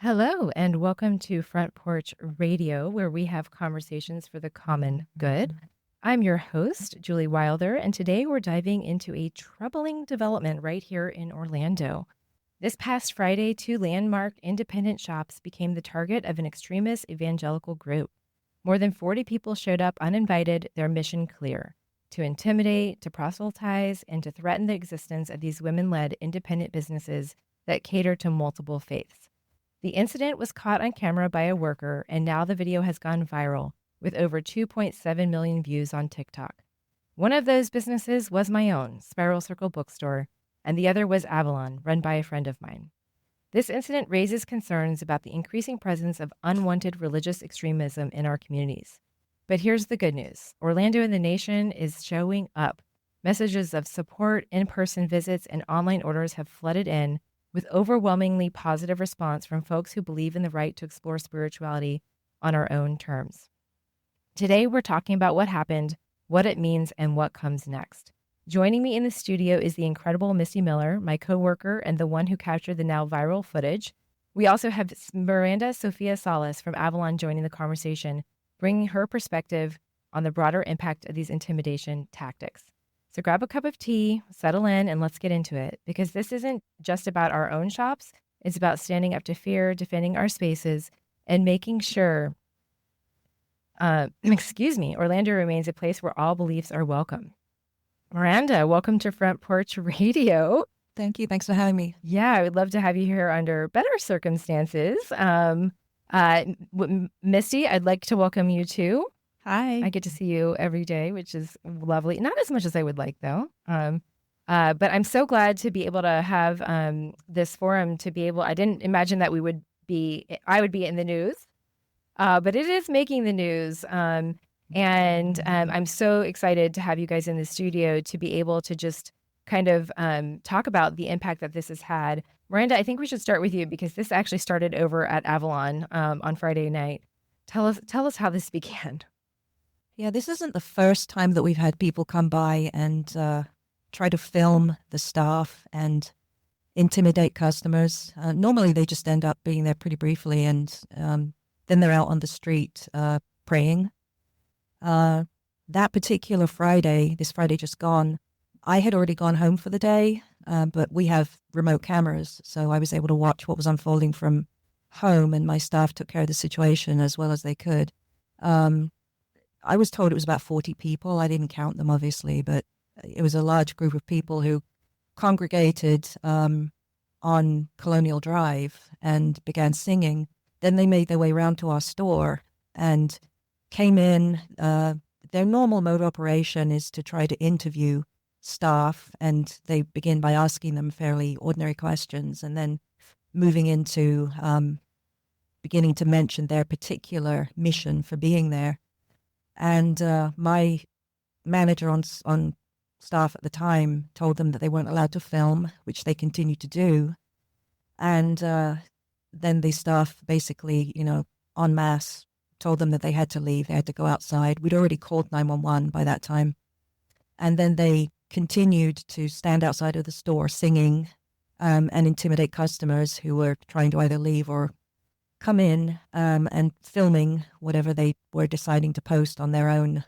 Hello, and welcome to Front Porch Radio, where we have conversations for the common good. I'm your host, Julie Wilder, and today we're diving into a troubling development right here in Orlando. This past Friday, two landmark independent shops became the target of an extremist evangelical group. More than 40 people showed up uninvited, their mission clear: to intimidate, to proselytize, and to threaten the existence of these women-led independent businesses that cater to multiple faiths. The incident was caught on camera by a worker, and now the video has gone viral with over 2.7 million views on TikTok. One of those businesses was my own, Spiral Circle Bookstore, and the other was Avalon, run by a friend of mine. This incident raises concerns about the increasing presence of unwanted religious extremism in our communities. But here's the good news: Orlando and the nation is showing up. Messages of support, in-person visits, and online orders have flooded in, with overwhelmingly positive response from folks who believe in the right to explore spirituality on our own terms. Today, we're talking about what happened, what it means, and what comes next. Joining me in the studio is the incredible Misty Miller, my coworker and the one who captured the now viral footage. We also have Miranda Sophia Solace from Avalon joining the conversation, bringing her perspective on the broader impact of these intimidation tactics. So grab a cup of tea, settle in, and let's get into it, because this isn't just about our own shops. It's about standing up to fear, defending our spaces, and making sure, Orlando remains a place where all beliefs are welcome. Miranda, welcome to Front Porch Radio. Thank you. Thanks for having me. Yeah, I would love to have you here under better circumstances. Misty, I'd like to welcome you too. Hi. I get to see you every day, which is lovely. Not as much as I would like, though. But I'm so glad to be able to have this forum to be able. I didn't imagine that I would be in the news, but it is making the news. And I'm so excited to have you guys in the studio to be able to just kind of talk about the impact that this has had. Miranda, I think we should start with you, because this actually started over at Avalon on Friday night. Tell us how this began. Yeah, this isn't the first time that we've had people come by and try to film the staff and intimidate customers. Normally, they just end up being there pretty briefly, and then they're out on the street praying. That particular Friday, this Friday just gone, I had already gone home for the day, but we have remote cameras, so I was able to watch what was unfolding from home, and my staff took care of the situation as well as they could. I was told it was about 40 people. I didn't count them, obviously, but it was a large group of people who congregated on Colonial Drive and began singing. Then they made their way around to our store and came in. Their normal mode of operation is to try to interview staff, and they begin by asking them fairly ordinary questions and then moving into beginning to mention their particular mission for being there. And my manager on staff at the time told them that they weren't allowed to film, which they continued to do. And then the staff basically, en masse, told them that they had to leave. They had to go outside. We'd already called 911 by that time. And then they continued to stand outside of the store singing and intimidate customers who were trying to either leave or come in, and filming whatever they were deciding to post on their own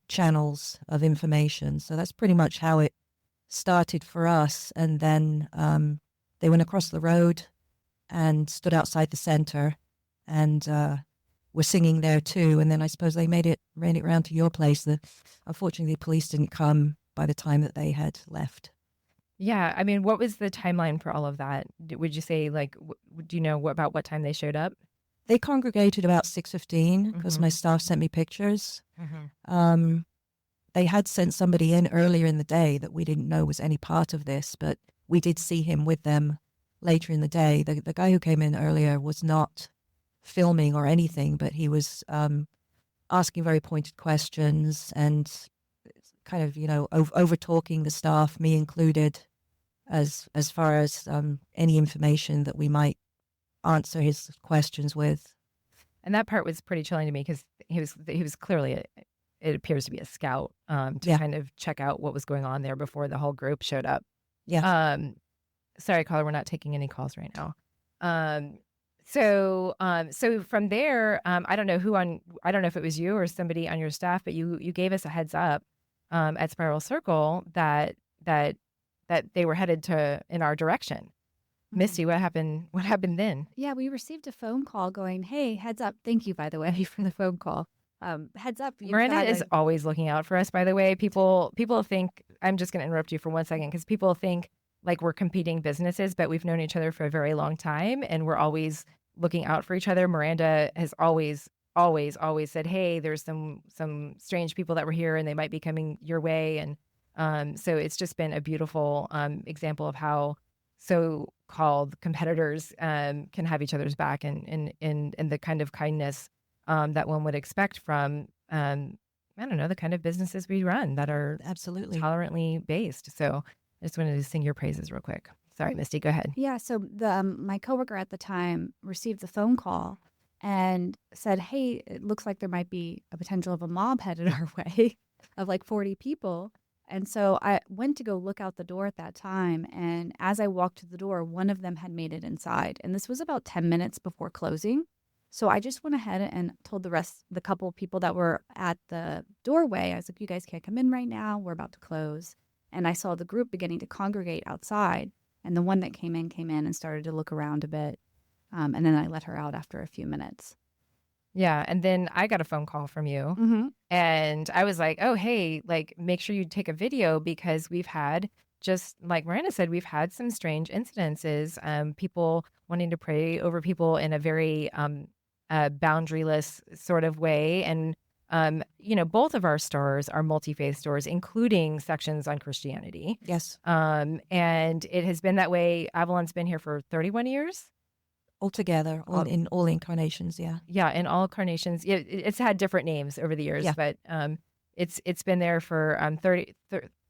channels of information. So that's pretty much how it started for us. And then they went across the road and stood outside the center and were singing there too. And then I suppose they ran it around to your place. Unfortunately, the police didn't come by the time that they had left. Yeah, I mean, what was the timeline for all of that? Would you say, do you know about what time they showed up? They congregated about 6:15 because my staff sent me pictures. They had sent somebody in earlier in the day that we didn't know was any part of this, but we did see him with them later in the day. The guy who came in earlier was not filming or anything, but he was asking very pointed questions and kind of, over talking the staff, me included, as far as any information that we might answer his questions with. And that part was pretty chilling to me, because he was clearly, it appears to be a scout to kind of check out what was going on there before the whole group showed up. Yeah. Sorry, caller, we're not taking any calls right now. Um, so from there, I don't know I don't know if it was you or somebody on your staff, but you gave us a heads up at Spiral Circle that that they were headed in our direction. Misty, what happened? What happened then? Yeah, we received a phone call going, "Hey, heads up." Thank you, by the way, for the phone call. Heads up, you've Miranda got is always looking out for us, by the way. People think, I'm just going to interrupt you for 1 second, because people think like we're competing businesses, but we've known each other for a very long time and we're always looking out for each other. Miranda has always said, hey, there's some strange people that were here and they might be coming your way. And so it's just been a beautiful example of how so-called competitors can have each other's back, and the kind of kindness that one would expect from, I don't know, the kind of businesses we run that are Absolutely tolerantly based. So I just wanted to sing your praises real quick. Sorry, Misty, go ahead. Yeah, so my coworker at the time received the phone call and said, "Hey, it looks like there might be a potential of a mob headed our way of like 40 people." And so I went to go look out the door at that time, and as I walked to the door, one of them had made it inside, and this was about 10 minutes before closing. So I just went ahead and told the couple of people that were at the doorway, I was like, "You guys can't come in right now. We're about to close." And I saw the group beginning to congregate outside. And the one that came in and started to look around a bit. And then I let her out after a few minutes. Yeah. And then I got a phone call from you. Mm-hmm. And I was like, oh, hey, like, make sure you take a video, because we've had, just like Miranda said, we've had some strange incidences, people wanting to pray over people in a very boundaryless sort of way. And, both of our stores are multi-faith stores, including sections on Christianity. yes. And it has been that way. Avalon's been here for 31 years. Altogether, in all incarnations, yeah. Yeah, in all incarnations. It's had different names over the years, Yeah. but it's been there for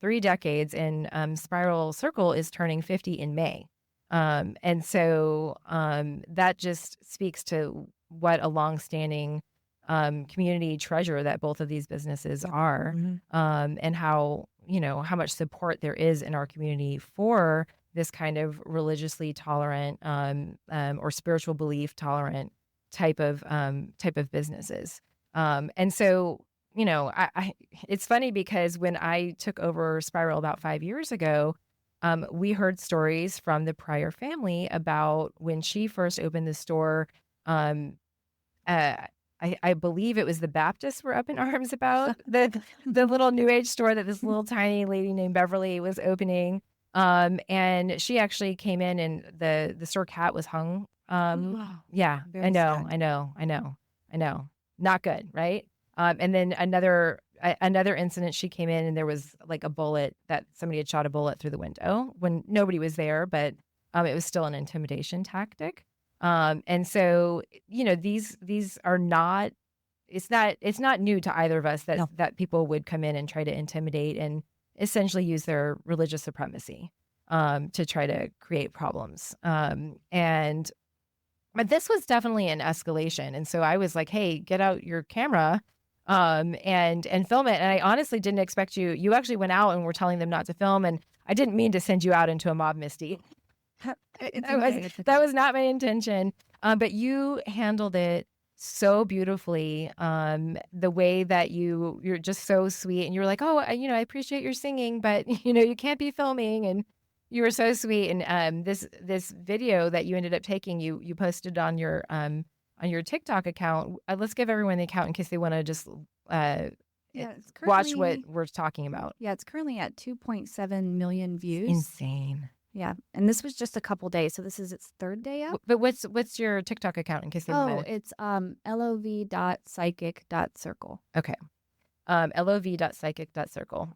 3 decades, and Spiral Circle is turning 50 in May. And so that just speaks to what a longstanding community treasure that both of these businesses are, and how much support there is in our community for this kind of religiously tolerant or spiritual belief tolerant type of businesses. And so, it's funny because when I took over Spiral about 5 years ago, we heard stories from the prior family about when she first opened the store. I believe it was the Baptists were up in arms about the little New Age store that this little tiny lady named Beverly was opening. And she actually came in and the store cat was hung. Wow. Yeah, Very I sad. know. Not good, right? And then another incident, she came in and there was like a bullet, that somebody had shot a bullet through the window when nobody was there, but it was still an intimidation tactic. And so, these are not, it's not new to either of us that, No. that people would come in and try to intimidate and essentially use their religious supremacy, to try to create problems. But this was definitely an escalation. And so I was like, hey, get out your camera, and film it. And I honestly didn't expect you actually went out and were telling them not to film. And I didn't mean to send you out into a mob, Misty. That was not my intention. But you handled it so beautifully. The way that you're just so sweet, and you were like, oh, I appreciate your singing, but you can't be filming. And you were so sweet. And this video that you ended up taking, you posted on your TikTok account. Let's give everyone the account in case they want to just watch what we're talking about. Yeah, it's currently at 2.7 million views. Insane. Yeah, and this was just a couple days, so this is its third day up. But what's your TikTok account in case they want to? It's lov.psychic.circle. Okay. lov.psychic.circle.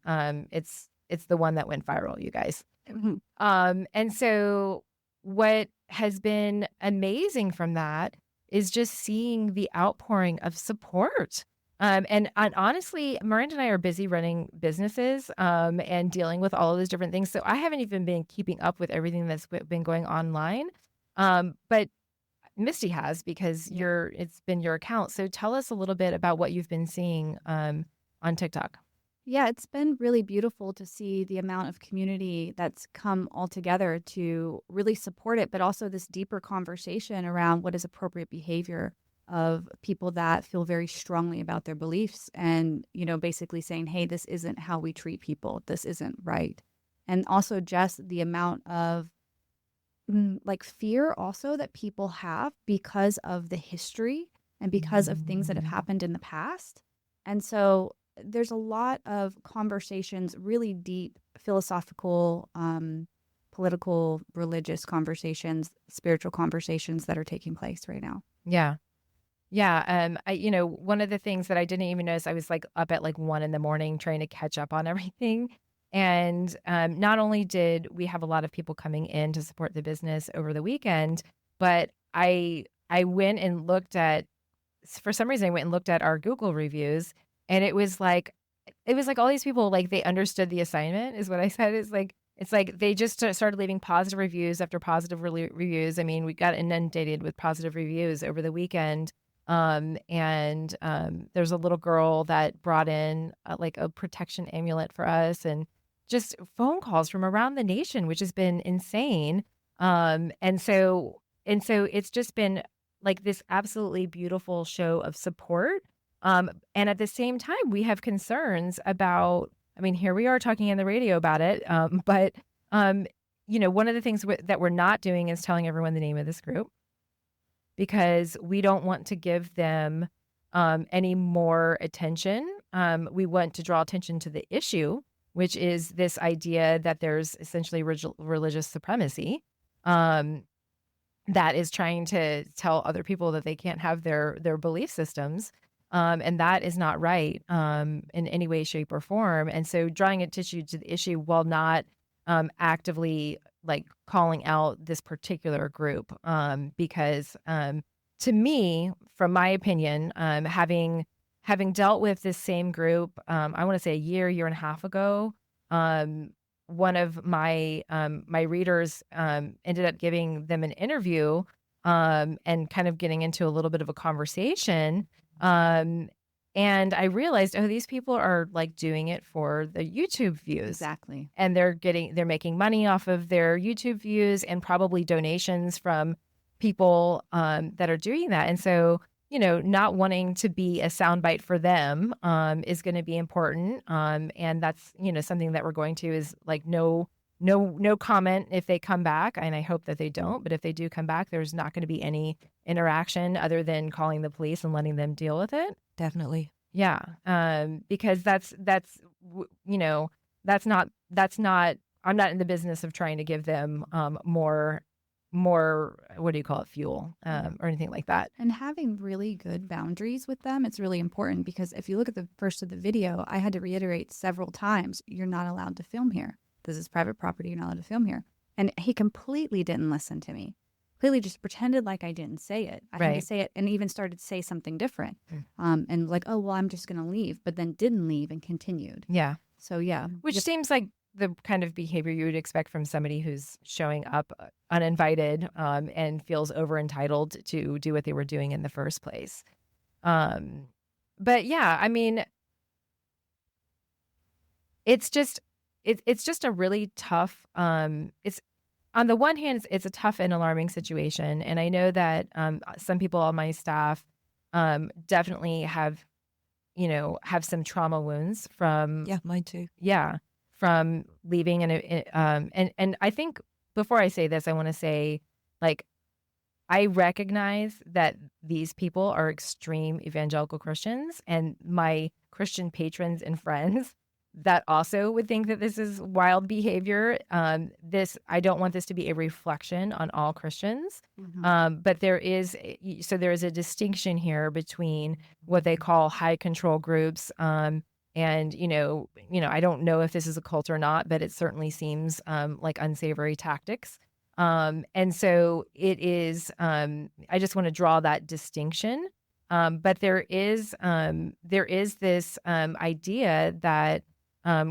It's the one that went viral, you guys. And so what has been amazing from that is just seeing the outpouring of support. And honestly, Miranda and I are busy running businesses and dealing with all of those different things. So I haven't even been keeping up with everything that's been going online. But Misty has, because it's been your account. So tell us a little bit about what you've been seeing on TikTok. Yeah, it's been really beautiful to see the amount of community that's come all together to really support it, but also this deeper conversation around what is appropriate behavior of people that feel very strongly about their beliefs and, basically saying, hey, this isn't how we treat people. This isn't right. And also just the amount of like fear also that people have because of the history and because of things that have happened in the past. And so there's a lot of conversations, really deep philosophical, political, religious conversations, spiritual conversations that are taking place right now. Yeah. Yeah. One of the things that I didn't even notice, I was like up at like 1 a.m. trying to catch up on everything. And not only did we have a lot of people coming in to support the business over the weekend, but I went and looked at, for some reason, I went and looked at our Google reviews, and it was like all these people, like, they understood the assignment, is what I said. It's like they just started leaving positive reviews after positive reviews. I mean, we got inundated with positive reviews over the weekend. There's a little girl that brought in like a protection amulet for us, and just phone calls from around the nation, which has been insane. And so it's just been like this absolutely beautiful show of support. And at the same time, we have concerns about, I mean, here we are talking in the radio about it. But one of the things that we're not doing is telling everyone the name of this group, because we don't want to give them any more attention. We want to draw attention to the issue, which is this idea that there's essentially religious supremacy that is trying to tell other people that they can't have their belief systems. And that is not right in any way, shape, or form. And so drawing attention to the issue while not actively like calling out this particular group, because to me, from my opinion, having dealt with this same group, I want to say a year and a half ago, one of my readers ended up giving them an interview and kind of getting into a little bit of a conversation. And I realized, these people are like doing it for the YouTube views. Exactly. And they're making money off of their YouTube views and probably donations from people that are doing that. And so, not wanting to be a soundbite for them is going to be important. And that's, something that we're going to is like no comment if they come back. And I hope that they don't. But if they do come back, there's not going to be any interaction other than calling the police and letting them deal with it. Definitely. Yeah. Because that's not, I'm not in the business of trying to give them more, what do you call it, fuel or anything like that. And having really good boundaries with them, it's really important, because if you look at the first of the video, I had to reiterate several times, you're not allowed to film here. This is private property. You're not allowed to film here. And he completely didn't listen to me. Completely just pretended like I didn't say it. I had to say it, and even started to say something different. And like, oh, well, I'm just going to leave, but then didn't leave and continued. Yeah. So, yeah. Which seems like the kind of behavior you would expect from somebody who's showing up uninvited and feels over entitled to do what they were doing in the first place. But yeah, I mean, it's just a really tough, it's on the one hand, it's a tough and alarming situation. And I know that some people on my staff definitely have some trauma wounds from. Yeah, mine too. Yeah. From leaving. And I think before I say this, I want to say, like, I recognize that these people are extreme evangelical Christians, and my Christian patrons and friends that also would think that this is wild behavior. I don't want this to be a reflection on all Christians. But there is a distinction here between what they call high control groups. And, I don't know if this is a cult or not, but it certainly seems like unsavory tactics. And so it is, I just want to draw that distinction. But there is this idea that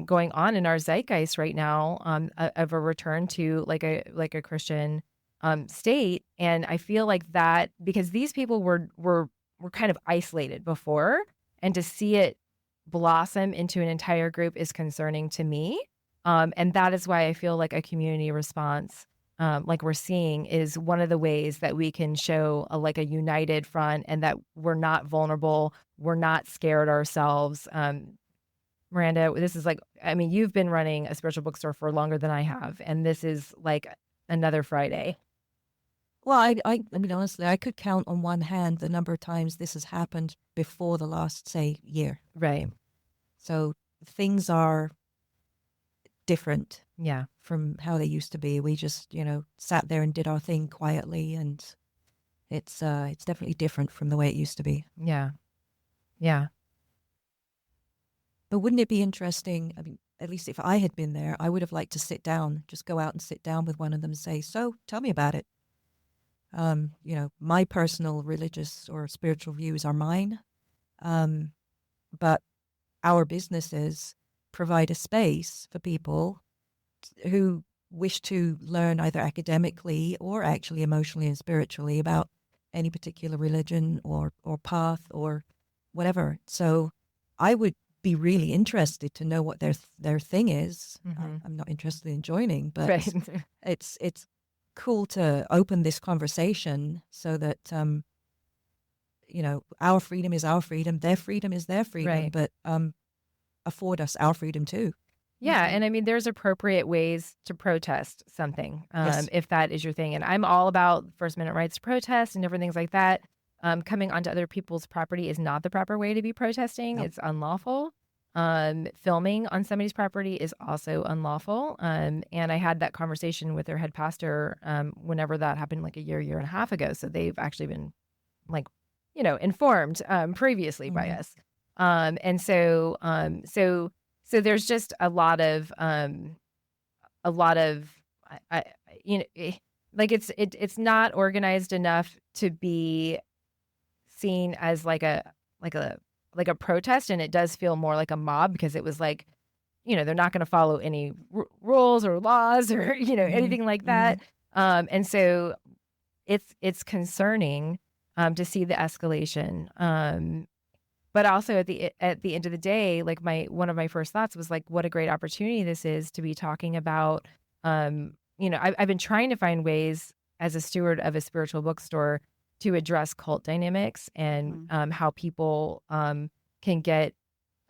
going on in our zeitgeist right now of a return to like a Christian state. And I feel like that because these people were kind of isolated before, and to see it blossom into an entire group is concerning to me. And that is why I feel like a community response, like we're seeing, is one of the ways that we can show a united front, and that we're not vulnerable. We're not scared ourselves. Miranda, this is you've been running a spiritual bookstore for longer than I have, and this is like another Friday. Well, I mean, honestly, I could count on one hand the number of times this has happened before the last, say, year. Right. So things are different, yeah, from how they used to be. We just, sat there and did our thing quietly, and it's definitely different from the way it used to be. Yeah. Yeah. But wouldn't it be interesting? I mean, at least if I had been there, I would have liked to sit down, just go out and sit down with one of them and say, so tell me about it. My personal religious or spiritual views are mine. But our businesses provide a space for people who wish to learn either academically or actually emotionally and spiritually about any particular religion or path or whatever. So I would be really interested to know what their thing is. Mm-hmm. I'm not interested in joining, but right. it's cool to open this conversation so that our freedom is our freedom, their freedom is their freedom, right. but afford us our freedom too. Yeah, and I mean, there's appropriate ways to protest something, Yes. if that is your thing. And I'm all about First Amendment rights to protest and different things like that. Coming onto other people's property is not the proper way to be protesting. Nope. It's unlawful. Filming on somebody's property is also unlawful. And I had that conversation with their head pastor whenever that happened, like a year and a half ago. So they've actually been informed previously by us. And so there's just a lot of it's not organized enough to be seen as like a protest, and it does feel more like a mob, because it was like, they're not going to follow any rules or laws or anything like that. And so it's concerning to see the escalation. But also at the end of the day, like one of my first thoughts was like, what a great opportunity this is to be talking about. I've been trying to find ways as a steward of a spiritual bookstore to address cult dynamics and how people can get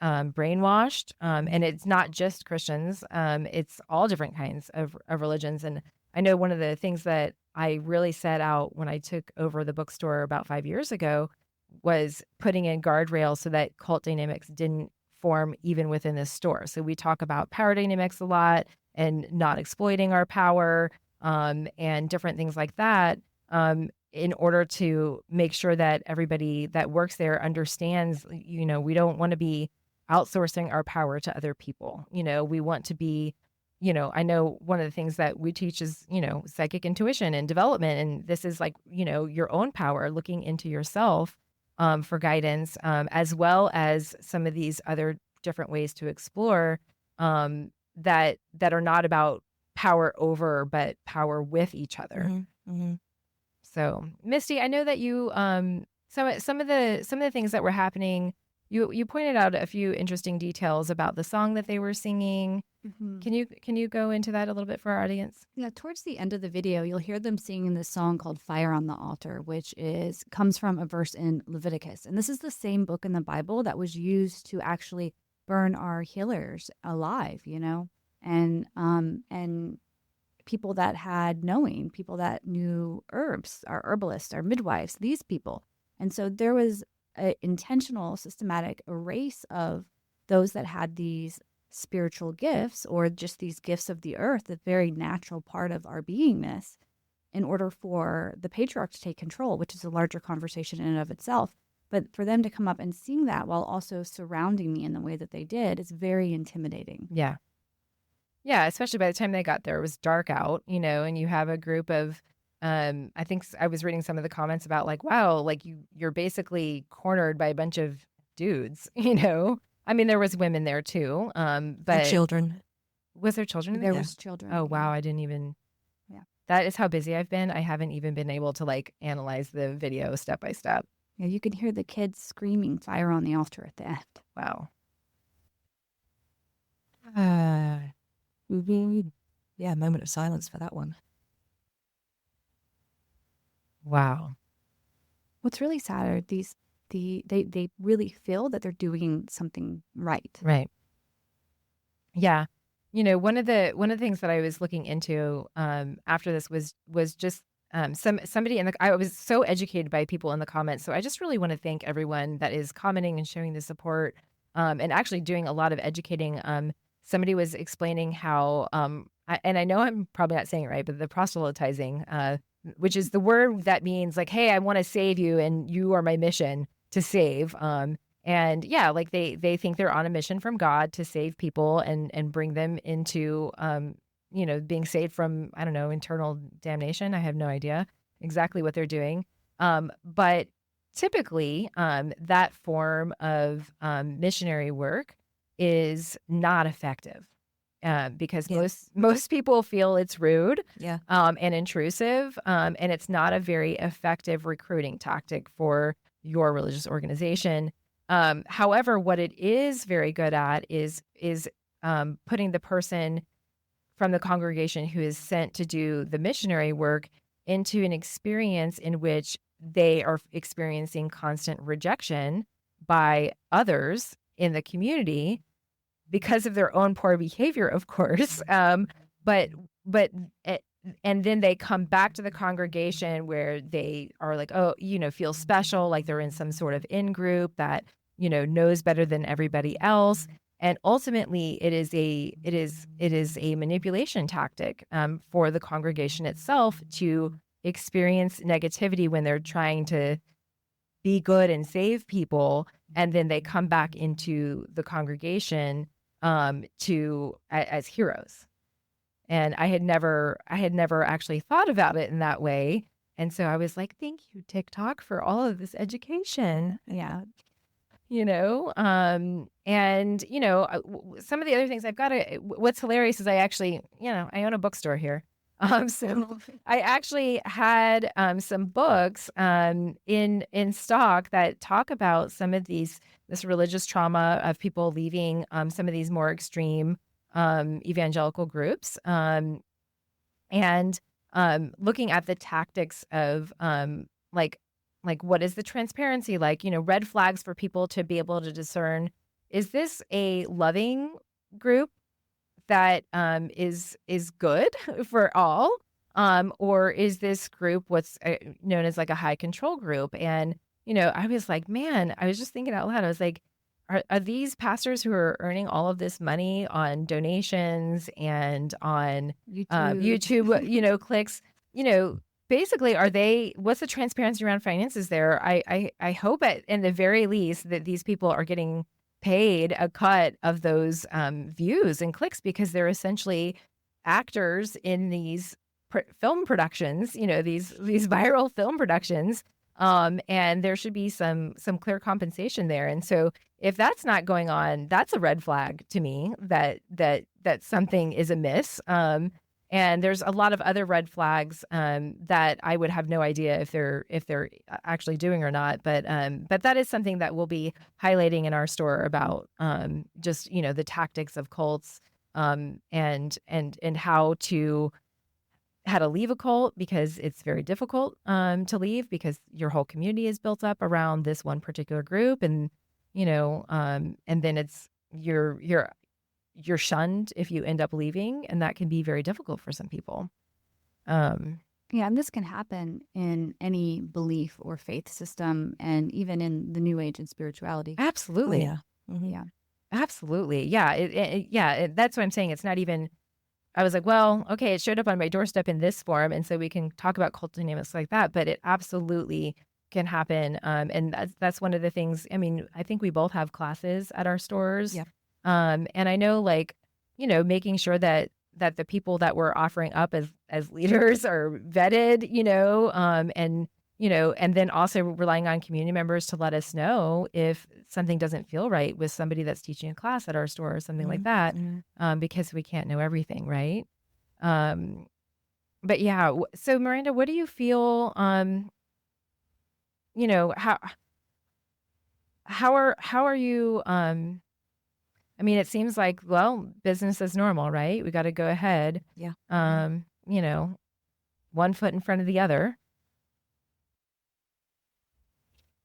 brainwashed. And it's not just Christians. It's all different kinds of religions. And I know one of the things that I really set out when I took over the bookstore about 5 years ago was putting in guardrails so that cult dynamics didn't form even within the store. So we talk about power dynamics a lot and not exploiting our power and different things like that in order to make sure that everybody that works there understands, we don't want to be outsourcing our power to other people. We want to be, I know one of the things that we teach is, psychic intuition and development. And this is like, your own power, looking into yourself for guidance, as well as some of these other different ways to explore that are not about power over, but power with each other. Mm-hmm. Mm-hmm. So, Misty, I know that you some of the things that were happening. You pointed out a few interesting details about the song that they were singing. Mm-hmm. Can you go into that a little bit for our audience? Yeah, towards the end of the video, you'll hear them singing this song called "Fire on the Altar," which comes from a verse in Leviticus, and this is the same book in the Bible that was used to actually burn our healers alive. And people that had knowing, people that knew herbs, our herbalists, our midwives, these people. And so there was an intentional, systematic erase of those that had these spiritual gifts, or just these gifts of the earth, the very natural part of our beingness, in order for the patriarch to take control, which is a larger conversation in and of itself. But for them to come up and sing that while also surrounding me in the way that they did is very intimidating. Yeah. Yeah, especially by the time they got there, it was dark out, and you have a group of, I think I was reading some of the comments about like, wow, like you're basically cornered by a bunch of dudes, I mean, there was women there too, but And children. Was there children? There was children. Oh, wow. I didn't even. Yeah. That is how busy I've been. I haven't even been able to like analyze the video step by step. Yeah, you can hear the kids screaming "Fire on the Altar" at the end. Wow. Yeah, moment of silence for that one. Wow. What's really sad are they really feel that they're doing something right. Right. Yeah. One of the things that I was looking into after this was just somebody I was so educated by people in the comments. So I just really want to thank everyone that is commenting and showing the support and actually doing a lot of educating. Somebody was explaining how and I know I'm probably not saying it right, but the proselytizing, which is the word that means like, hey, I want to save you and you are my mission to save. And yeah, like they think they're on a mission from God to save people and bring them into being saved from, I don't know, eternal damnation. I have no idea exactly what they're doing. But typically, that form of missionary work is not effective. Because Yeah. most people feel it's rude, Yeah. and intrusive, and it's not a very effective recruiting tactic for your religious organization. However, what it is very good at is putting the person from the congregation who is sent to do the missionary work into an experience in which they are experiencing constant rejection by others in the community because of their own poor behavior, of course. But eh, and then they come back to the congregation where they are like, oh, feel special, like they're in some sort of in group that knows better than everybody else. And ultimately, it is a manipulation tactic for the congregation itself to experience negativity when they're trying to be good and save people, and then they come back into the congregation as heroes. And I had never actually thought about it in that way. And so I was like, thank you, TikTok, for all of this education. Yeah. And some of the other things what's hilarious is I actually, I own a bookstore here. So I actually had some books in stock that talk about some of this religious trauma of people leaving some of these more extreme evangelical groups, and looking at the tactics of like what is the transparency like, red flags for people to be able to discern, is this a loving group that is good for all, or is this group what's known as like a high control group? And I was like, man, I was just thinking out loud. I was like, are these pastors who are earning all of this money on donations and on YouTube, clicks, basically, what's the transparency around finances there? I hope in the very least that these people are getting paid a cut of those views and clicks, because they're essentially actors in these film productions, these viral film productions. And there should be some clear compensation there. And so if that's not going on, that's a red flag to me that something is amiss. And there's a lot of other red flags that I would have no idea if they're actually doing or not. But that is something that we'll be highlighting in our store about just the tactics of cults, and how to leave a cult, because it's very difficult to leave, because your whole community is built up around this one particular group, and and then it's you're shunned if you end up leaving, and that can be very difficult for some people. Yeah, and this can happen in any belief or faith system, and even in the New Age and spirituality. Absolutely. Yeah. Mm-hmm. Yeah. Absolutely. Yeah. That's what I'm saying. It's not even, I was like, well, okay, it showed up on my doorstep in this form, and so we can talk about cult dynamics like that, but it absolutely can happen. And that's one of the things. I mean, I think we both have classes at our stores. Yeah. And I know, like, making sure that the people that we're offering up as leaders are vetted, and then also relying on community members to let us know if something doesn't feel right with somebody that's teaching a class at our store or something like that, because we can't know everything, right? But yeah, so Miranda, what do you feel? How are you? I mean, it seems like, well, business as normal, right? We got to go ahead. Yeah. You know, one foot in front of the other.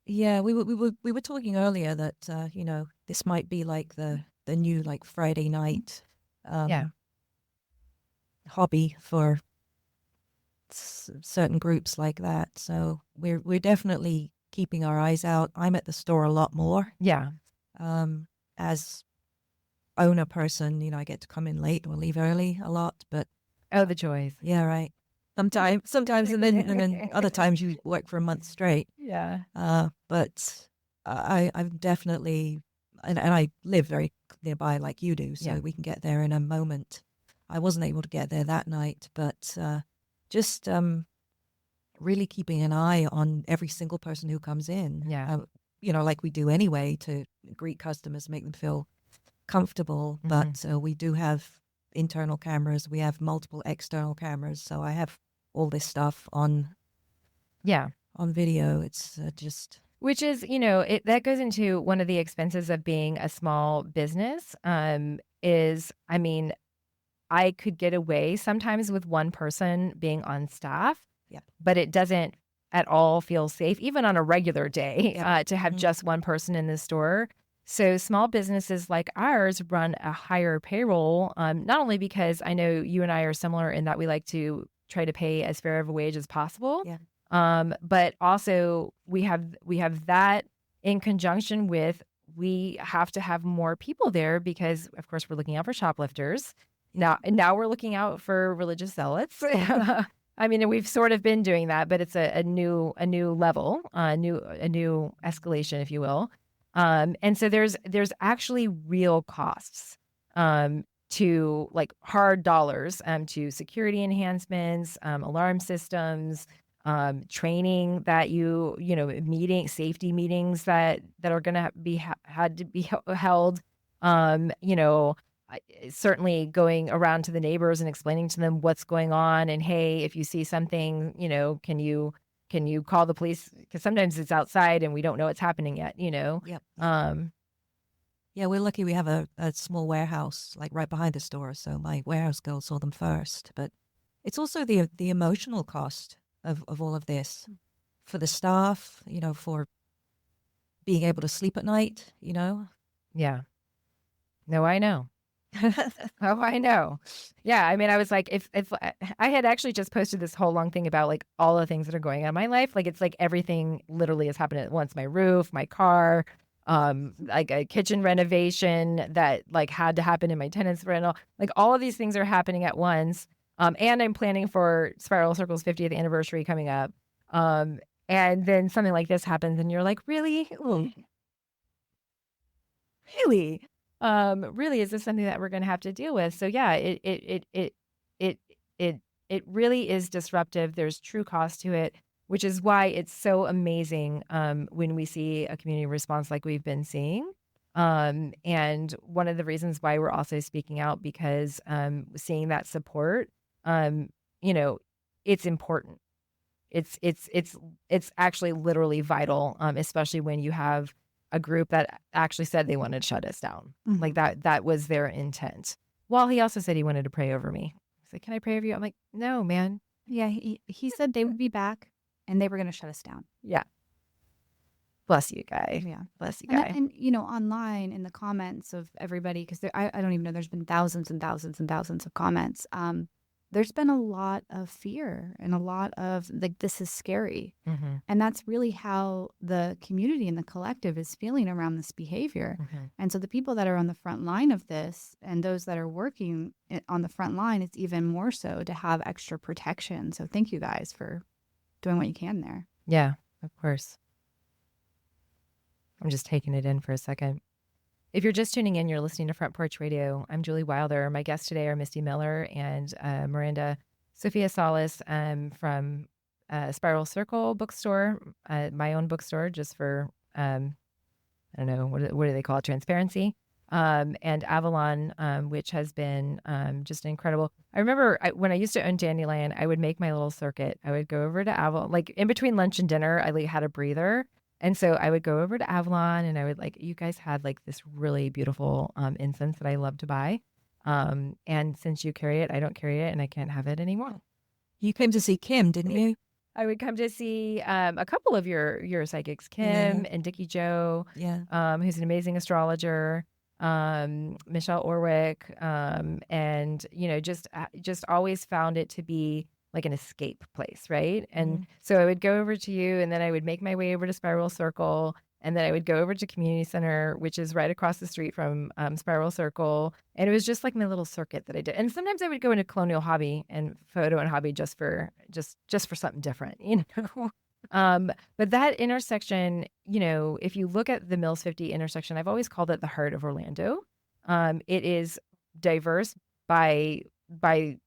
Yeah, we were talking earlier that this might be like the new like Friday night Yeah. hobby for certain groups like that. So we're definitely keeping our eyes out. I'm at the store a lot more. Yeah. As owner person, I get to come in late or leave early a lot, but Oh, the joys. yeah, right. Sometimes, and then other times you work for a month straight. Yeah. But I'm definitely, and I live very nearby like you do, so Yeah. we can get there in a moment. I wasn't able to get there that night, but just really keeping an eye on every single person who comes in. Yeah. Like we do anyway, to greet customers, make them feel comfortable. But we do have internal cameras. We have multiple external cameras. So I have all this stuff on video. It's just... Which is, that goes into one of the expenses of being a small business, I mean, I could get away sometimes with one person being on staff, but it doesn't at all feel safe, even on a regular day, to have just one person in the store. So small businesses like ours run a higher payroll, not only because I know you and I are similar in that we like to try to pay as fair of a wage as possible, but also we have that in conjunction with we have to have more people there because, of course, we're looking out for shoplifters. Now we're looking out for religious zealots. I mean, we've sort of been doing that, but it's a new level, a new escalation, if you will. And so there's actually real costs to like hard dollars to security enhancements, alarm systems, training that safety meetings that are going to be had to be held. Certainly going around to the neighbors and explaining to them what's going on, and hey, if you see something, can you call the police? Because sometimes it's outside and we don't know what's happening yet. Yep. Yeah, we're lucky we have a small warehouse like right behind the store, so my warehouse girl saw them first. But it's also the emotional cost of all of this for the staff, for being able to sleep at night, Yeah. No, I know. Oh, I know. Yeah. I mean, I was like, if I had actually just posted this whole long thing about like all the things that are going on in my life, like it's like everything literally has happened at once. My roof, my car, like a kitchen renovation that like had to happen in my tenant's rental. Like all of these things are happening at once. And I'm planning for Spiral Circle's 50th anniversary coming up. And then something like this happens and you're like, really? Really? Really, is this something that we're going to have to deal with? So yeah, it really is disruptive. There's true cost to it, which is why it's so amazing when we see a community response like we've been seeing. And one of the reasons why we're also speaking out because seeing that support, it's important. It's actually literally vital, especially when you have a group that actually said they wanted to shut us down. Like that was their intent. Well, he also said he wanted to pray over me. He's like, can I pray over you? I'm like, no, man. Yeah, he said they would be back and they were going to shut us down. Yeah. Bless you, guy. Yeah. Bless you, guy. And online in the comments of everybody, because I don't even know, there's been thousands and thousands and thousands of comments. There's been a lot of fear and a lot of like, this is scary. And that's really how the community and the collective is feeling around this behavior. And so the people that are on the front line of this and those that are working on the front line, it's even more so to have extra protection. So thank you guys for doing what you can there. Yeah, of course. I'm just taking it in for a second. If you're just tuning in, you're listening to Front Porch Radio. I'm Julie Wilder. My guests today are Misty Miller and Miranda Sophia Solace from Spiral Circle bookstore, my own bookstore, just for, I don't know, what do they call it, transparency, and Avalon, which has been just incredible. I remember when I used to own Dandelion, I would make my little circuit. I would go over to Avalon, like in between lunch and dinner, I had a breather. And so I would go over to Avalon and I would you guys had like this really beautiful incense that I love to buy. And since you carry it, I don't carry it and I can't have it anymore. You came to see Kim, didn't you? I would come to see a couple of your psychics, Kim and Dickie Joe, who's an amazing astrologer, Michelle Orwick, and just always found it to be like an escape place, right? And so I would go over to you, and then I would make my way over to Spiral Circle, and then I would go over to Community Center, which is right across the street from Spiral Circle. And it was just like my little circuit that I did. And sometimes I would go into Colonial Hobby and Photo and Hobby just for something different, But that intersection, if you look at the Mills 50 intersection, I've always called it the heart of Orlando. It is diverse by the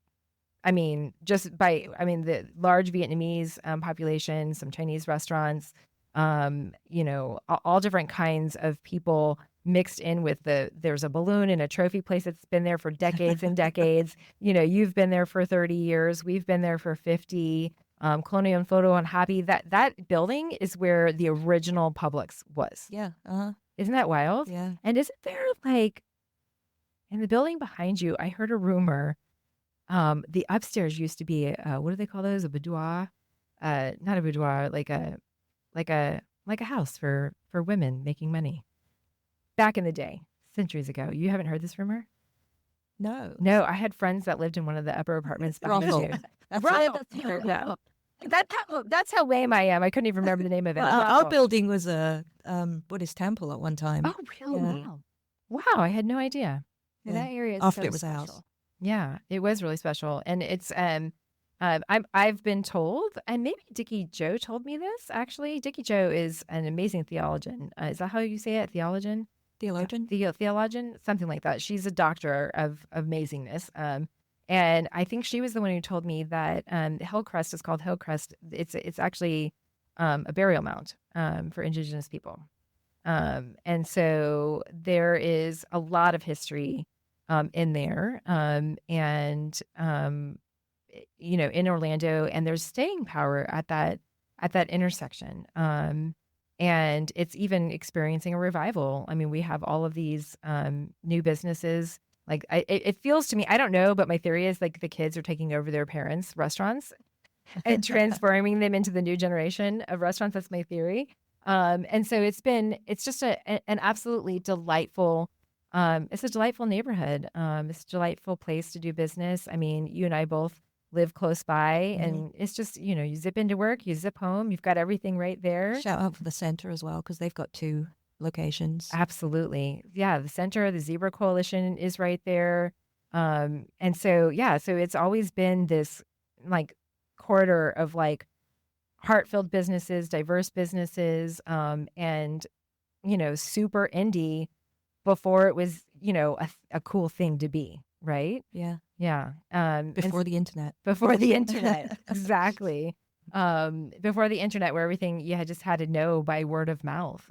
large Vietnamese population, some Chinese restaurants, all different kinds of people mixed in with there's a balloon and a trophy place that's been there for decades and decades. You've been there for 30 years. We've been there for 50. Colonial and Photo and Hobby, that building is where the original Publix was. Yeah. Isn't that wild? Yeah. And isn't there in the building behind you, I heard a rumor, the upstairs used to be, what do they call those? A boudoir? Not a boudoir, like a house for women making money. Back in the day, centuries ago. You haven't heard this rumor? No. No, I had friends that lived in one of the upper apartments back in the day. No. That's how lame I am. I couldn't even remember the name of it. Our building was a Buddhist temple at one time. Oh, really? Yeah. Wow, I had no idea. Yeah. That area is after so it was a special. house. Yeah, it was really special, and it's I've been told, and maybe Dickie Joe told me this. Actually, Dickie Joe is an amazing theologian. Is that how you say it? Theologian, theologian, something like that. She's a doctor of amazingness. And I think she was the one who told me that Hillcrest is called Hillcrest. It's actually a burial mound for Indigenous people, and so there is a lot of history in there, in Orlando, and there's staying power at that intersection. And it's even experiencing a revival. I mean, we have all of these new businesses. It feels to me, I don't know, but my theory is the kids are taking over their parents' restaurants and transforming them into the new generation of restaurants. That's my theory. And so it's just an absolutely delightful, it's a delightful neighborhood. It's a delightful place to do business. I mean, you and I both live close by, and it's just, you zip into work, you zip home, you've got everything right there. Shout out for the center as well, because they've got 2 locations. Absolutely. Yeah. The center, the Zebra Coalition is right there. And so it's always been this corridor of heart-filled businesses, diverse businesses, and, super indie before it was, a cool thing to be. Right. Yeah. Yeah. Before the internet. Before the internet. Exactly. Before the internet, where everything you just had to know by word of mouth,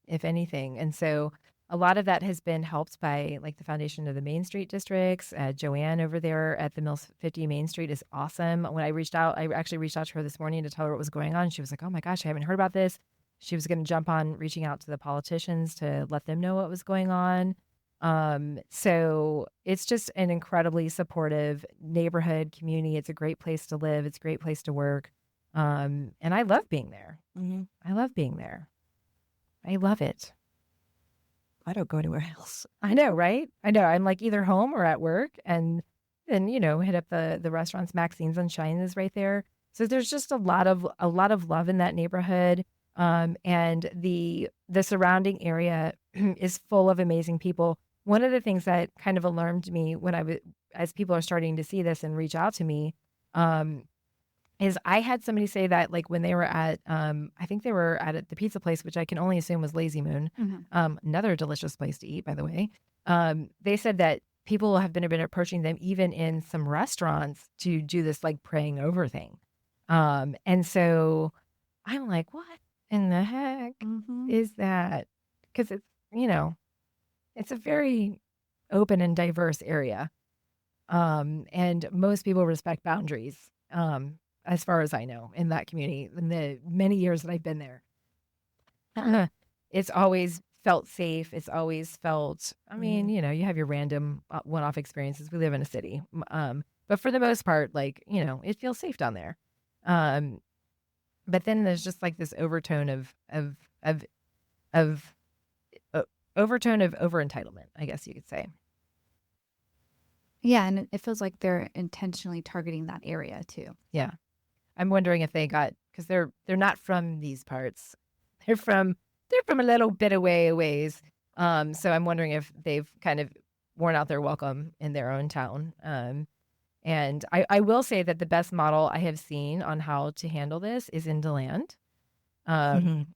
if anything. And so a lot of that has been helped by the foundation of the Main Street districts. Joanne over there at the Mills 50 Main Street is awesome. When I actually reached out to her this morning to tell her what was going on. She was like, oh my gosh, I haven't heard about this. She was going to jump on reaching out to the politicians to let them know what was going on. So it's just an incredibly supportive neighborhood community. It's a great place to live. It's a great place to work. And I love being there. Mm-hmm. I love being there. I love it. I don't go anywhere else. I know, right? I know. I'm either home or at work, and then, hit up the restaurants. Maxine's on Shine is right there. So there's just a lot of love in that neighborhood. And the surrounding area is full of amazing people. One of the things that kind of alarmed me as people are starting to see this and reach out to me, is I had somebody say that when they were at, I think they were at the pizza place, which I can only assume was Lazy Moon, another delicious place to eat, by the way. They said that people have been approaching them even in some restaurants to do this praying over thing. And so I'm like, what in the heck is that? Because it's, it's a very open and diverse area. And most people respect boundaries, as far as I know, in that community, in the many years that I've been there. It's always felt safe. It's always felt, I mean, Mhm. you have your random one-off experiences. We live in a city. But for the most part, like, it feels safe down there. Um, but then there's just like this overtone of uh, overtone of over entitlement, I guess you could say. Yeah, and it feels like they're intentionally targeting that area too. Yeah. I'm wondering if they got, because they're not from these parts. They're from a little bit away ways. So I'm wondering if they've kind of worn out their welcome in their own town. And I will say that the best model I have seen on how to handle this is in DeLand. Um,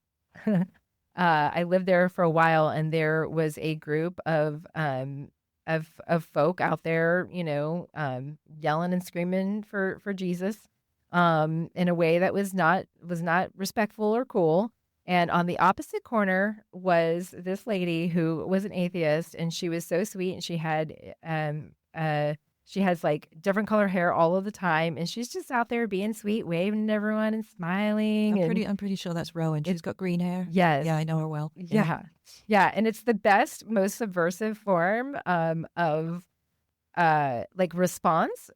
I lived there for a while, and there was a group of folk out there, yelling and screaming for Jesus, in a way that was not respectful or cool. And on the opposite corner was this lady who was an atheist, and she was so sweet, and she has like different color hair all of the time, and she's just out there being sweet, waving at everyone and smiling. I'm pretty sure that's Rowan. She's got green hair. Yes. Yeah, I know her well. Yeah. Yeah. And it's the best, most subversive form of like response.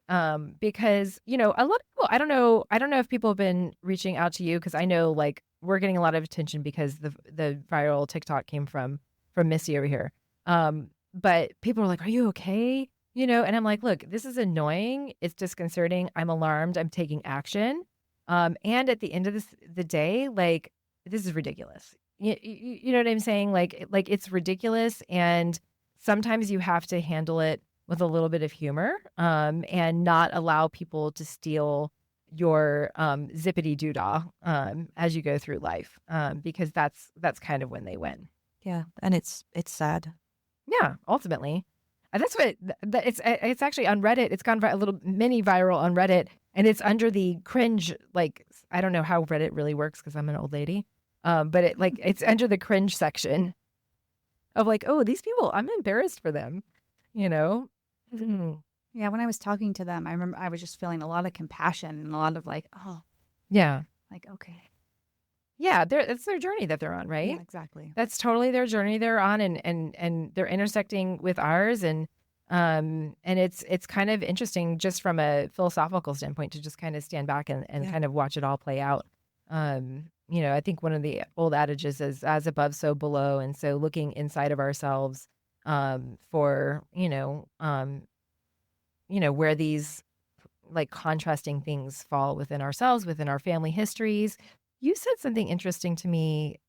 Because, a lot of people, I don't know if people have been reaching out to you, because I know like we're getting a lot of attention because the viral TikTok came from Misty over here. But people are like, "Are you okay?" And I'm like, "Look, this is annoying. It's disconcerting. I'm alarmed. I'm taking action." And at the end of the day, like, this is ridiculous. You know what I'm saying? Like it's ridiculous, and sometimes you have to handle it with a little bit of humor, and not allow people to steal your zippity doodah as you go through life, because that's kind of when they win. Yeah, and it's sad. Yeah, ultimately. And that's what it's actually on Reddit. It's gone a little mini viral on Reddit, and it's under the cringe. Like, I don't know how Reddit really works because I'm an old lady, but it's under the cringe section of like, oh, these people, I'm embarrassed for them, Yeah, when I was talking to them, I remember I was just feeling a lot of compassion and a lot of like, oh, Yeah, like, okay. yeah, it's their journey that they're on, right? Yeah, exactly. That's totally their journey they're on, and they're intersecting with ours, and it's kind of interesting just from a philosophical standpoint to just kind of stand back and Yeah. kind of watch it all play out. I think one of the old adages is as above, so below, and so looking inside of ourselves, for where these like contrasting things fall within ourselves, within our family histories. You said something interesting to me.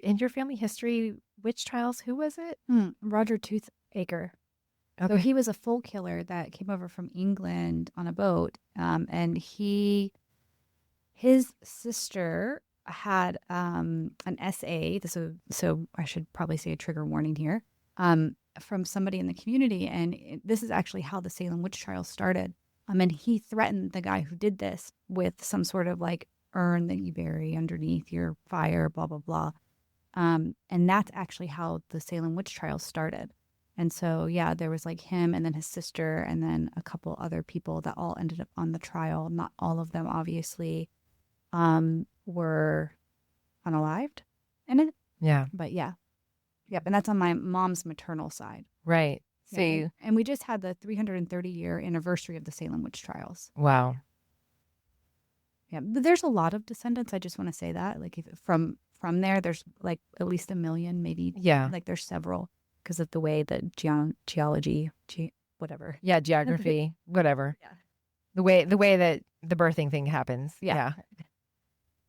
In your family history, witch trials, who was it? Roger Toothacre. So Okay. he was a folk killer that came over from England on a boat, and his sister had an SA. So I should probably say a trigger warning here, from somebody in the community, and this is actually how the Salem witch trial started. And he threatened the guy who did this with some sort of like urn that you bury underneath your fire, blah blah blah. And that's actually how the Salem witch trial started. And so, yeah, there was like him and then his sister and then a couple other people that all ended up on the trial. Not all of them, obviously, were unalived in it. Yeah. But yeah. Yep. And that's on my mom's maternal side. Right. So Yeah, and we just had the 330-year anniversary of the Salem witch trials. wow. Yeah. There's a lot of descendants. I just want to say that. Like, if from there's like at least 1 million, maybe. Yeah. Like, there's several because of the way that geology, whatever. Yeah. Geography, whatever. Yeah. The way that the birthing thing happens. Yeah.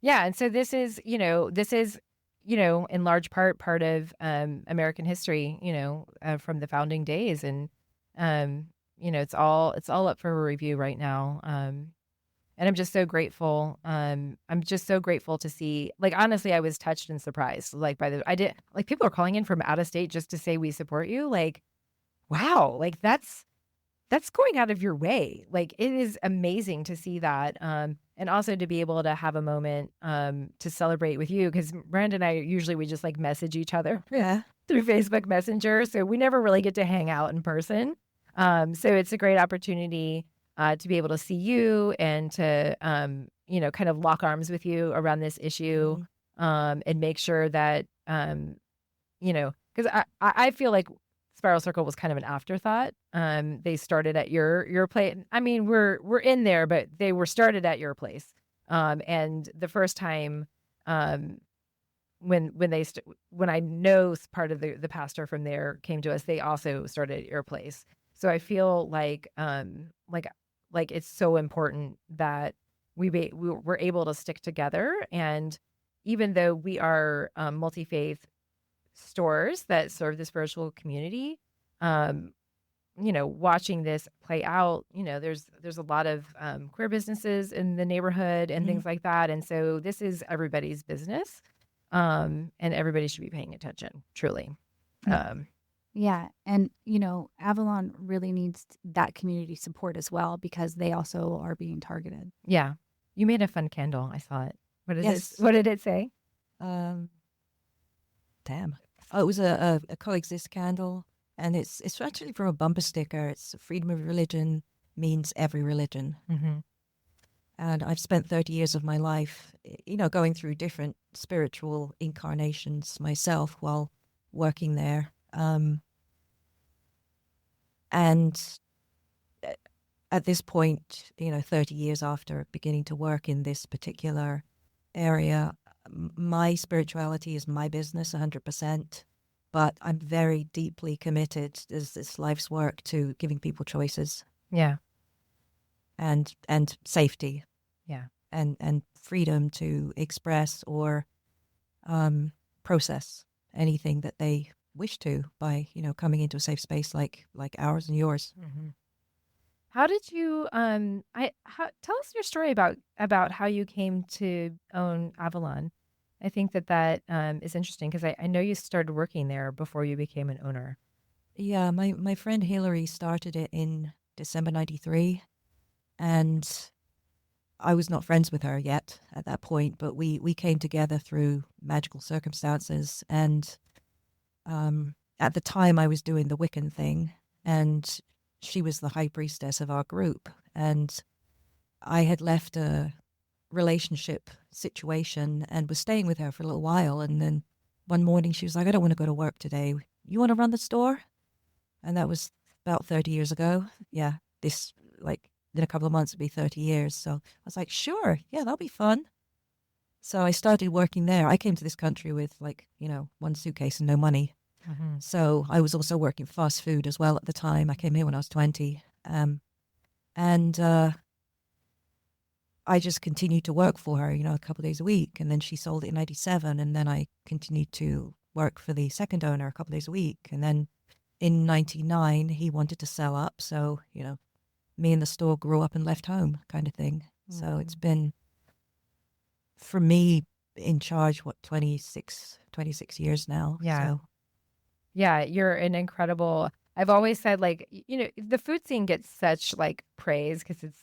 Yeah. And so this is in large part of American history, from the founding days. And, it's all up for review right now. And I'm just so grateful. I'm just so grateful to see, like, honestly, I was touched and surprised. Like, people are calling in from out of state just to say we support you. Like, wow, like that's going out of your way. Like, it is amazing to see that. And also to be able to have a moment to celebrate with you, because Miranda and I usually we just like message each other through Facebook Messenger, so we never really get to hang out in person. So it's a great opportunity to be able to see you and to kind of lock arms with you around this issue. and make sure that, because I feel like Spiral Circle was kind of an afterthought. They started at your place. I mean, we're in there, but they were started at your place. And the first time, when I know part of the pastor from there came to us, they also started at your place. So I feel like it's so important that we're able to stick together. And even though we are multi-faith stores that serve the spiritual community, watching this play out, there's a lot of queer businesses in the neighborhood and things like that. And so this is everybody's business, and everybody should be paying attention, truly. Yeah. And, Avalon really needs that community support as well, because they also are being targeted. Yeah. You made a fun candle. I saw it. What did it say? Damn. Oh, it was a coexist candle. And it's actually from a bumper sticker. It's freedom of religion means every religion. Mm-hmm. And I've spent 30 years of my life, going through different spiritual incarnations myself while working there. And at this point, 30 years after beginning to work in this particular area, my spirituality is my business 100%, but I'm very deeply committed as this life's work to giving people choices. Yeah. And safety. Yeah. And freedom to express or process anything that they wish to by, coming into a safe space like ours and yours. Mm-hmm. How did you tell us your story about how you came to own Avalon? I think that is interesting, because I know you started working there before you became an owner. Yeah, my friend Hillary started it in December 93, and I was not friends with her yet at that point, but we came together through magical circumstances. And at the time I was doing the Wiccan thing, and she was the high priestess of our group. And I had left a relationship situation and was staying with her for a little while. And then one morning she was like, I don't want to go to work today. You want to run the store? And that was about 30 years ago. Yeah, in a couple of months it'd be 30 years. So I was like, sure, yeah, that'll be fun. So I started working there. I came to this country with one suitcase and no money. Mm-hmm. So I was also working fast food as well at the time. I came here when I was 20. And I just continued to work for her, a couple of days a week. And then she sold it in 97. And then I continued to work for the second owner a couple of days a week. And then in 99, he wanted to sell up. So, me and the store grew up and left home kind of thing. Mm-hmm. So it's been, for me, in charge, 26 years now. Yeah. So. Yeah, you're an incredible. I've always said, the food scene gets such praise because it's,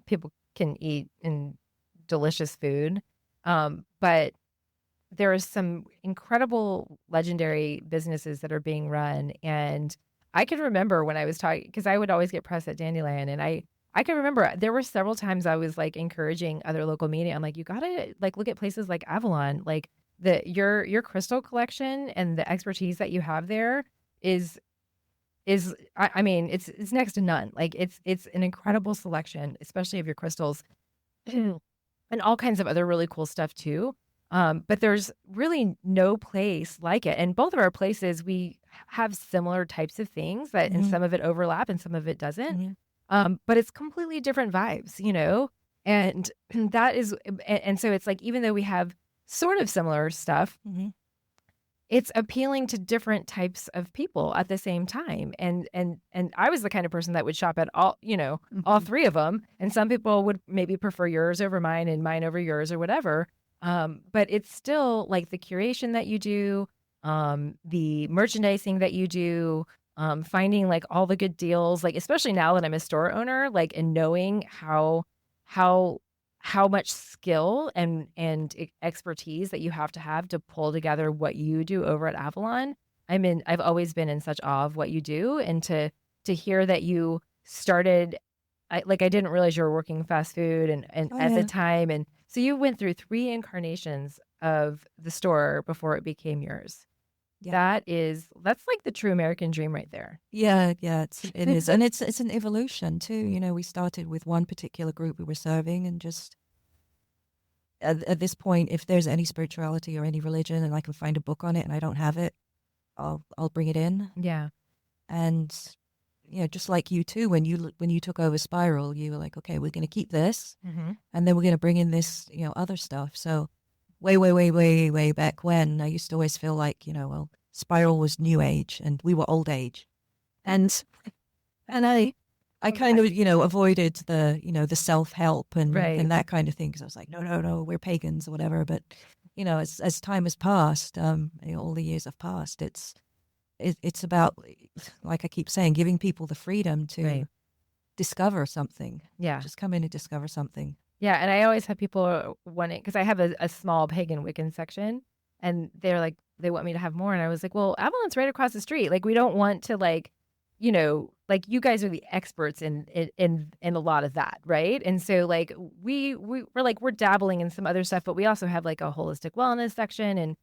people can eat delicious food. But there are some incredible legendary businesses that are being run. And I can remember when I was talking, because I would always get press at Dandelion, and I can remember there were several times I was encouraging other local media. I'm like, you gotta look at places like Avalon, your crystal collection and the expertise that you have there is I mean, it's next to none. It's an incredible selection, especially of your crystals and all kinds of other really cool stuff too. But there's really no place like it. And both of our places, we have similar types of things that, and some of it overlap and some of it doesn't. But it's completely different vibes, and that is, and so it's even though we have sort of similar stuff, it's appealing to different types of people at the same time. And I was the kind of person that would shop at all, all three of them. And some people would maybe prefer yours over mine and mine over yours or whatever. But it's still the curation that you do, the merchandising that you do, finding all the good deals, especially now that I'm a store owner, and knowing how much skill and expertise that you have to pull together what you do over at Avalon. I've always been in such awe of what you do, and to hear that you started, I didn't realize you were working fast food and at the time. And so you went through 3 incarnations of the store before it became yours. Yeah. That's like the true American dream right there. Yeah, it is. And it's an evolution too. You know, we started with one particular group we were serving, and just at this point, if there's any spirituality or any religion and I can find a book on it and I don't have it, I'll bring it in. Yeah. And just like you too, when you took over Spiral, you were like, okay, we're going to keep this, and then we're going to bring in this, other stuff. So way back when, I used to always feel like, well, Spiral was new age and we were old age, and I kind of, avoided the self-help and that kind of thing, because I was like, no, we're pagans or whatever. But, as time has passed, all the years have passed, it's about, like I keep saying, giving people the freedom to discover something. Yeah. Just come in and discover something. Yeah. And I always have people wanting, because I have a small pagan Wiccan section, and they're like, they want me to have more. And I was like, well, Avalon's right across the street. Like, we don't want to, like, you guys are the experts in a lot of that, right? And so, like, we're dabbling in some other stuff, but we also have like a holistic wellness section, and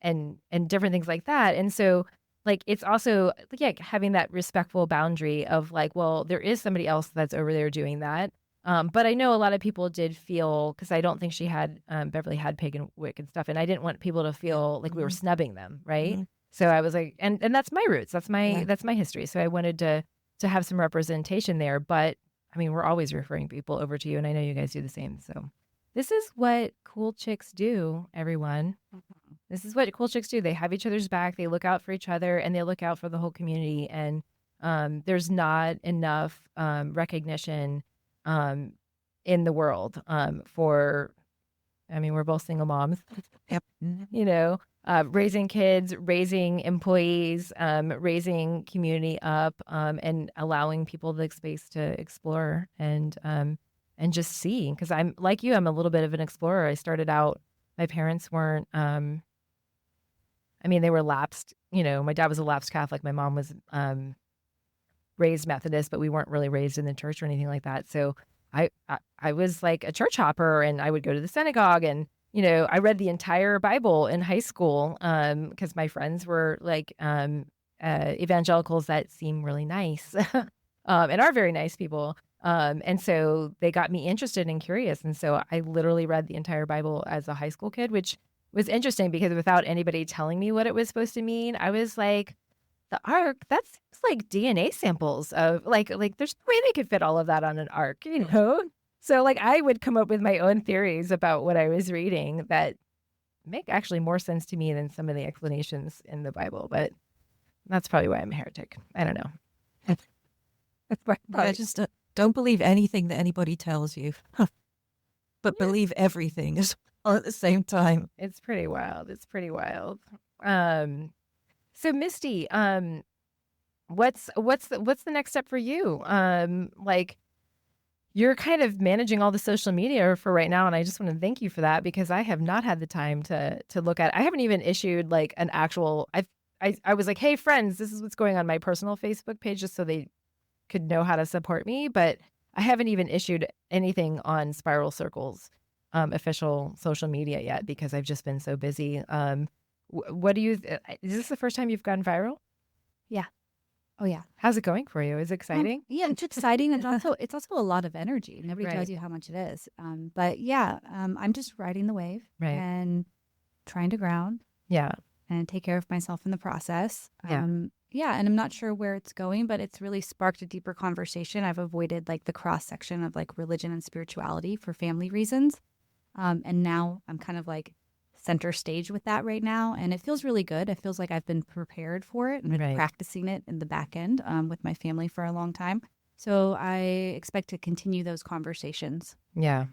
and different things like that. And so, like, it's also like having that respectful boundary of like, well, there is somebody else that's over there doing that. But I know a lot of people did feel, because I don't think Beverly had pagan Wiccan stuff, and I didn't want people to feel like we were snubbing them, right? Mm-hmm. So I was like, and that's my roots, that's my history. So I wanted to have some representation there. But I mean, we're always referring people over to you, and I know you guys do the same. So this is what cool chicks do, everyone. This is what cool chicks do. They have each other's back. They look out for each other, and they look out for the whole community. And there's not enough recognition in the world for, I mean, we're both single moms. Yep. Raising kids, raising employees, raising community up, and allowing people the space to explore and just see. Because I'm like you, I'm a little bit of an explorer. I started out, my parents weren't, they were lapsed. My dad was a lapsed Catholic. My mom was raised Methodist, but we weren't really raised in the church or anything like that. So I was like a church hopper, and I would go to the synagogue, and I read the entire Bible in high school because my friends were like evangelicals that seem really nice and are very nice people. And so they got me interested and curious. And so I literally read the entire Bible as a high school kid, which was interesting because without anybody telling me what it was supposed to mean, I was like, the ark, that seems like DNA samples of like there's no way they could fit all of that on an ark, So like I would come up with my own theories about what I was reading that make actually more sense to me than some of the explanations in the Bible. But that's probably why I'm a heretic. I don't know. That's probably. I just don't believe anything that anybody tells you, but believe everything as well at the same time. It's pretty wild. So Misty, what's the next step for you? Like, you're kind of managing all the social media for right now, and I just want to thank you for that, because I have not had the time to look at it. I haven't even issued like an actual. I was like, hey friends, this is what's going on my personal Facebook page, just so they could know how to support me. But I haven't even issued anything on Spiral Circle's official social media yet, because I've just been so busy. What do you? Is this the first time you've gone viral? Yeah. Oh yeah. How's it going for you? Is it exciting? Yeah, it's exciting. And it's also a lot of energy. Nobody tells you how much it is. But yeah, I'm just riding the wave and trying to ground. Yeah. And take care of myself in the process. Yeah. Yeah. And I'm not sure where it's going, but it's really sparked a deeper conversation. I've avoided like the cross section of like religion and spirituality for family reasons. And now I'm kind of like center stage with that right now, and it feels really good. It feels like I've been prepared for it and been practicing it in the back end with my family for a long time. So I expect to continue those conversations. Yeah,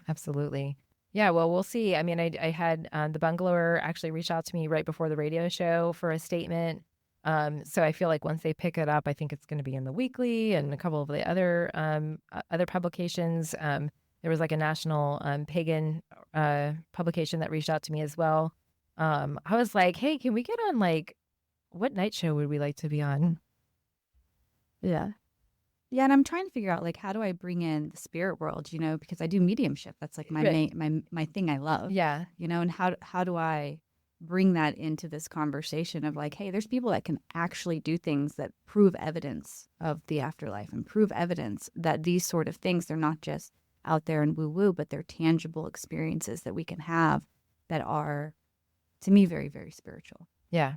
absolutely. Yeah, well, we'll see. I mean, I had the bungalower actually reach out to me right before the radio show for a statement. So I feel like once they pick it up, I think it's going to be in the Weekly and a couple of the other publications. There was like a national pagan publication that reached out to me as well. I was like, hey, can we get on, like, what night show would we like to be on? Yeah. Yeah, and I'm trying to figure out like how do I bring in the spirit world, because I do mediumship. That's like my Right. my thing I love. Yeah. And how do I bring that into this conversation of like, hey, there's people that can actually do things that prove evidence of the afterlife and prove evidence that these sort of things, they're not just out there and woo woo, but they're tangible experiences that we can have that are, to me, very, very spiritual. Yeah.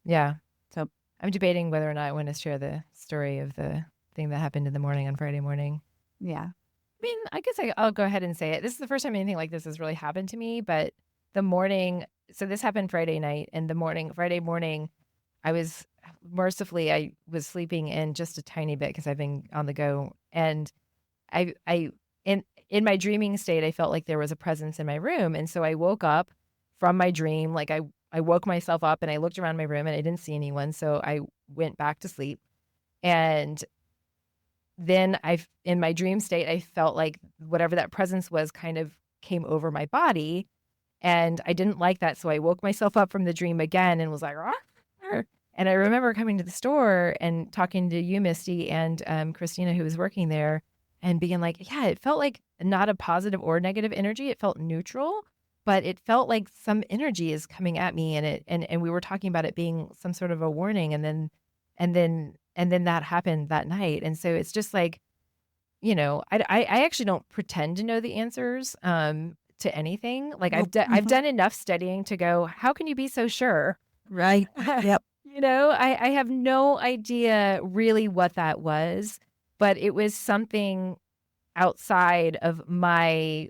Yeah. So I'm debating whether or not I want to share the story of the thing that happened in the morning on Friday morning. yeah. I mean, I guess I'll go ahead and say it. This is the first time anything like this has really happened to me, but the morning, so this happened Friday night, and Friday morning, I was sleeping in just a tiny bit because I've been on the go. And in my dreaming state, I felt like there was a presence in my room. And so I woke up from my dream, like I woke myself up and I looked around my room and I didn't see anyone. So I went back to sleep. And then in my dream state, I felt like whatever that presence was kind of came over my body. And I didn't like that. So I woke myself up from the dream again and was like, "Arr." And I remember coming to the store and talking to you, Misty, and Christina, who was working there, and being like, yeah, it felt like not a positive or negative energy. It felt neutral, but it felt like some energy is coming at me. And we were talking about it being some sort of a warning. And then that happened that night. And so it's just like, I actually don't pretend to know the answers to anything. Like I've done enough studying to go, how can you be so sure? Right. Yep. I have no idea really what that was, but it was something outside of my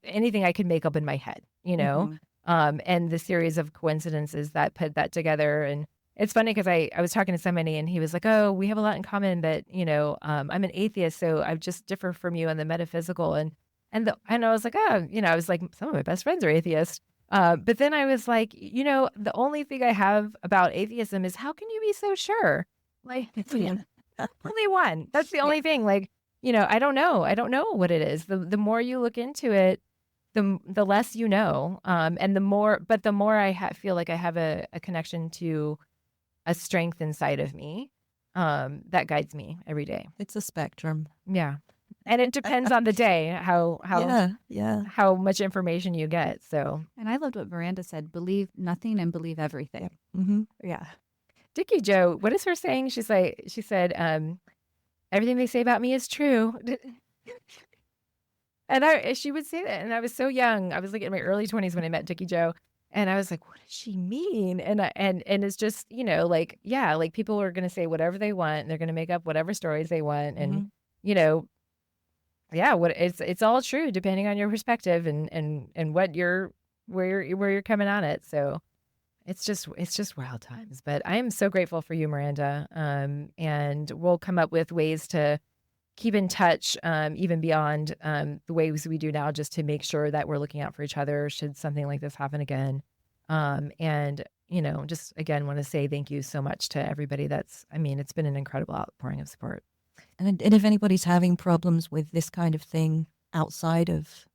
anything I could make up in my head, and the series of coincidences that put that together. And it's funny because I was talking to somebody and he was like, oh, we have a lot in common, but, I'm an atheist, so I just differ from you on the metaphysical. And I was like, oh, I was like, some of my best friends are atheists. But then I was like, the only thing I have about atheism is how can you be so sure? Like, only one. That's the only thing. Like, I don't know. I don't know what it is. The more you look into it, the less you know. And the more I feel like I have a connection to a strength inside of me that guides me every day. It's a spectrum. Yeah. And it depends on the day how much information you get. So, and I loved what Miranda said: believe nothing and believe everything. Yep. Mm-hmm. Yeah. Dickie Joe, what is her saying? She said, everything they say about me is true. And she would say that, and I was so young. I was like in my early 20s when I met Dickie Joe, and I was like, what does she mean? And it's just, like, yeah, like people are going to say whatever they want, and they're going to make up whatever stories they want, and yeah, it's all true depending on your perspective and what where you're coming on it. So it's just wild times. But I am so grateful for you, Miranda. And we'll come up with ways to keep in touch, even beyond the ways we do now, just to make sure that we're looking out for each other should something like this happen again. And just again want to say thank you so much to everybody. It's been an incredible outpouring of support. And if anybody's having problems with this kind of thing outside of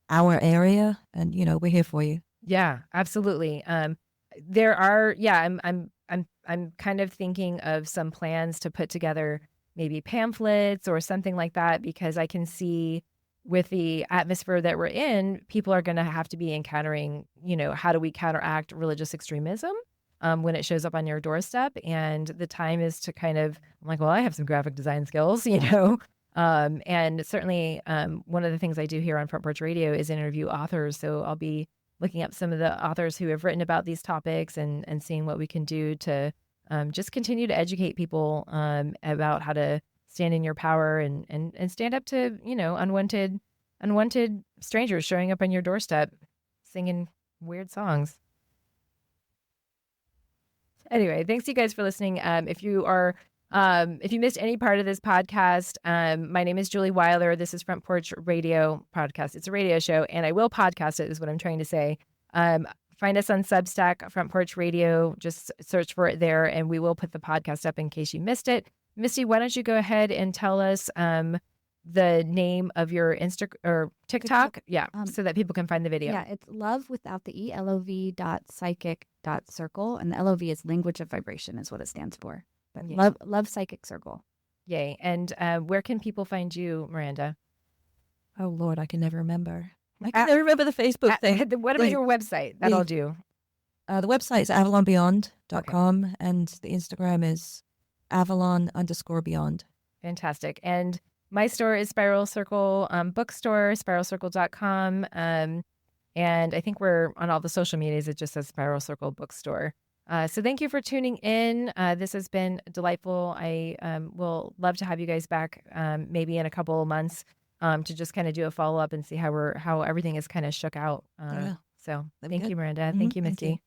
our area, and we're here for you. Yeah, absolutely. There are, I'm kind of thinking of some plans to put together maybe pamphlets or something like that, because I can see with the atmosphere that we're in, people are going to have to be encountering, how do we counteract religious extremism when it shows up on your doorstep? And the time is to kind of, I'm like, well, I have some graphic design skills, and certainly one of the things I do here on Front Porch Radio is interview authors. So I'll be looking up some of the authors who have written about these topics and seeing what we can do to just continue to educate people about how to stand in your power and stand up to, unwanted strangers showing up on your doorstep, singing weird songs. Anyway, thanks you guys for listening. If you missed any part of this podcast, my name is Julie Wilder. This is Front Porch Radio Podcast. It's a radio show, and I will podcast it, is what I'm trying to say. Find us on Substack, Front Porch Radio. Just search for it there, and we will put the podcast up in case you missed it. Misty, why don't you go ahead and tell us the name of your TikTok? Yeah, so that people can find the video. Yeah, it's love without the E, LOV.psychic.circle, and the LOV is language of vibration is what it stands for. But Yeah. love Psychic Circle. Yay. And where can people find you, Miranda? Oh, Lord, I can never remember. I can never remember the Facebook thing. What about your website? That'll do. The website is avalonbeyond.com, and the Instagram is Avalon_Beyond. Fantastic. And my store is Spiral Circle Bookstore, spiralcircle.com. And I think we're on all the social medias. It just says Spiral Circle Bookstore. So thank you for tuning in. This has been delightful. I will love to have you guys back maybe in a couple of months to just kind of do a follow-up and see how everything is kind of shook out. Yeah. So That'd be thank you, good. Miranda. Thank you, Thank Misty. you.